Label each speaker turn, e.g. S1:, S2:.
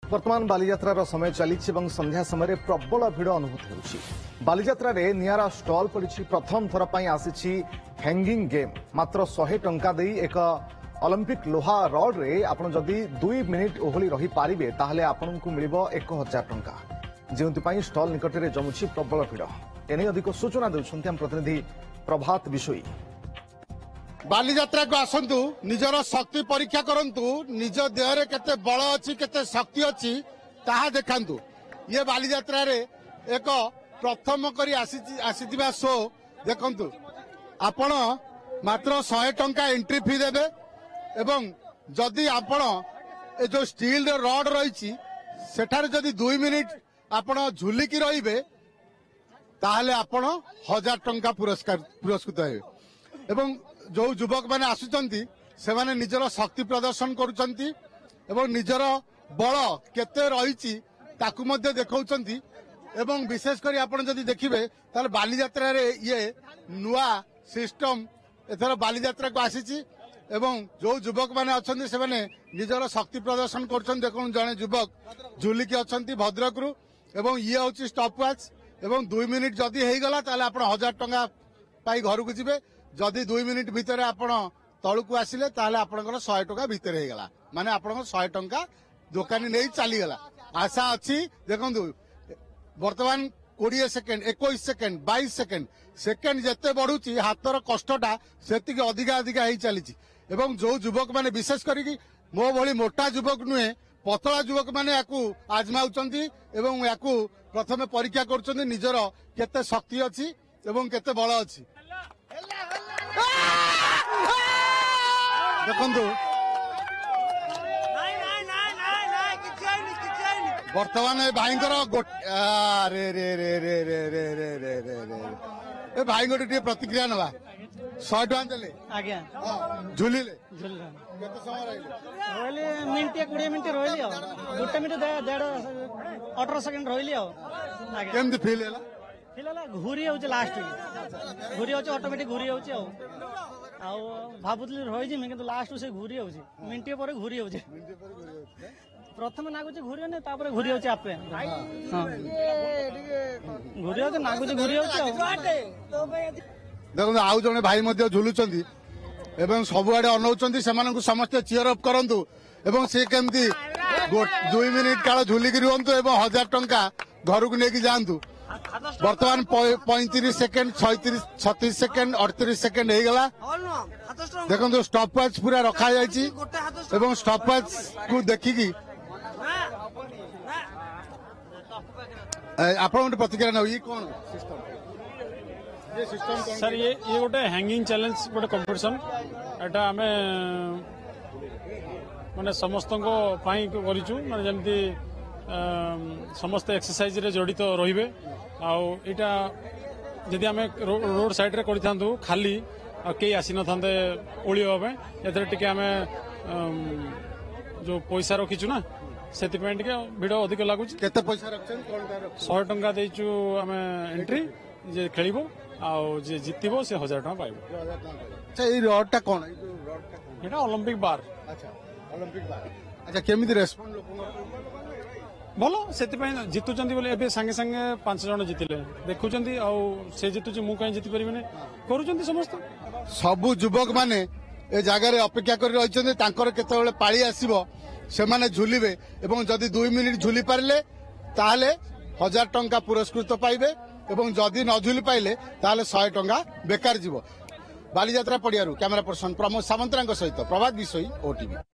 S1: वर्तमान बालीयात्रार समय चली संध्या समय प्रबल भिड़ अनुभूत होउछि। बालीयात्रा नियारा स्टल पड़ी प्रथम थर पर आसी हैंगिंग गेम मात्र 100 टंका दे एक ओलंपिक लोहा रड रे आपण जदि 2 मिनिट ओहली रही पारिबे ताहले आपनकु मिलिबो 1000 टंका जेउंति स्टल निकट में जमुछि प्रबल भिड़। एने अधिक सूचना देउछन्ति हम प्रतिनिधि प्रभात विषयी।
S2: बालीयात्रा को आसंतु निजर शक्ति परीक्षा करंतु निज देहरे केते बल अछि केते शक्ति अछि ताहा देखांतु। ये बालीयात्रा रे एक प्रथम करी आसीथिबा शो देखंतु। आपण मात्र 100 टंका एंट्री फी देबे एवं जदि आपण ए जो स्टील रड रही सेठारे जदि 2 मिनिट आपण झुलिकी रहिबे ताहले आपण 1000 टंका पुरस्कृत हेबे। एवं जो युवक मैंने आसुचंती से माने निजर शक्ति प्रदर्शन करुचंती एवं निजर बल केते रही ताकू मध्य देखौचंती। एवं विशेष करी आपण जदि देखिबे ताले बालीयात्रा रे ये नुआ सिस्टम एथर बालीयात्रा को आसीची एवं जो युवक मैंने अछंती से माने निजर शक्ति प्रदर्शन करछन। देखो जने युवक झुलिकी अछंती भद्रक रु एवं ये होची स्टॉप वॉच एवं 2 मिनिट जदि हेई गला ताले आपण 1000 टंका पाई घर को जिबे। जदि 2 मिनिट भितर आपण तळुक आसिले ताले आपनकर 100 टंका भितर हे गला माने आपनकर 100 टंका दुकानी नै चली गला। आशा अछि देखंतु वर्तमान 20 सेकेंड 21 सेकेंड 22 सेकेंड सेकेंड जते बढ़ुची हाथर कष्टटा सेतिक अधिका अधिका हेई चलीची। एवं जो युवक माने विशेष करी मो भली मोटा युवक नुहे पतला युवक माने याकू आजमाउचंती एवं याकू प्रथमे परीक्षा करचंती निजर केते शक्ति अछि एवं केते बल अछि। देखंतु वर्तमान भाईंकर रे रे रे रे रे रे रे रे रे रे भाई गोटे प्रतिक्रिया नवा 100 टका देले
S3: आज्ञा
S2: झुलिले
S3: केते समय रहले मिनिट 20 मिनिट रहली आ 2 मिनिट 18 सेकंड रहली आ आज्ञा
S2: केमति फील हैला
S3: फिलहाल घूरी होउछ लास्ट घूरी होउछ ऑटोमेटिक घूरी होउछ आ भाबुतली रही जिमे किंतु लास्ट से घूरी होउछ मिनिट पर घूरी होउछ प्रथम नागुची घूरी ने तापर घूरी होउछ आपे हां घूरी होउछ नागुची घूरी होउछ।
S2: देखो आउ जने भाई मध्य झुलुचंती एवं सबुआडे अनौचंती सेमानकु समस्त चीयर अप करंतु एवं से केमती 2 मिनिट काल झुलिकी रुहंतु एवं 1000 टंका घर को लेके जांतु। वर्तमान 35 सेकेंड 36 सेकेंड 38 सेकेंड हो गला। देखो स्टॉप वॉच पूरा रखा जायछि एवं स्टॉप वॉच को देखिकी आपण प्रतिक्रिया न ये कोन सिस्टम ये सिस्टम कोन
S4: सर ये गोटे हैंगिंग चैलेंज गोटे कंपटीशन एटा हमें माने समस्त को पाई करिछु माने जेमती समस्त एक्सरसाइज रे जड़ित रहिबे आउ इटा जदि आम रोड साइड रे करिथांतु खाली कई आसी न थांते ओळी होबे एथरे टिके आमे जो पैसा रखिछु ना सेति पे टिके भिड अधिक लागुछ।
S2: केते पैसा रखछन कोनटा रख
S4: 100 टंका देइछु आमे एंट्री जे खेलिबो आउ जे जितिबो से 1000 टंका पाइबो।
S2: अच्छा ई रडटा कोन ई जो रडटा कोन
S4: एटा ओलंपिक बार।
S2: अच्छा ओलंपिक बार। अच्छा केमिति रेस्पोंड लोक
S4: भलो सेतिपై जितुचंती बोले एबे संगे संगे 5 जण जितिले देखुचंती आउ से जितुची मु काई जिति परिबेने करूचंती समस्त
S2: सबु युवक माने ए जगह रे अपेक्षा कर रहिचंती तांकर केतेबेले पाळी आसीबो से माने झुलिबे एवं जदि 2 मिनिट झुली पारले ताहले 1000 टंका पुरस्कृत पाइबे एवं जदि न झुली पाइले ताहले 100 टंका बेकार जीवो। बालीयात्रा पड़ियारू कैमरा पर्सन प्रमोद सामंतरांक सहित प्रभात विषयी ओटीवी।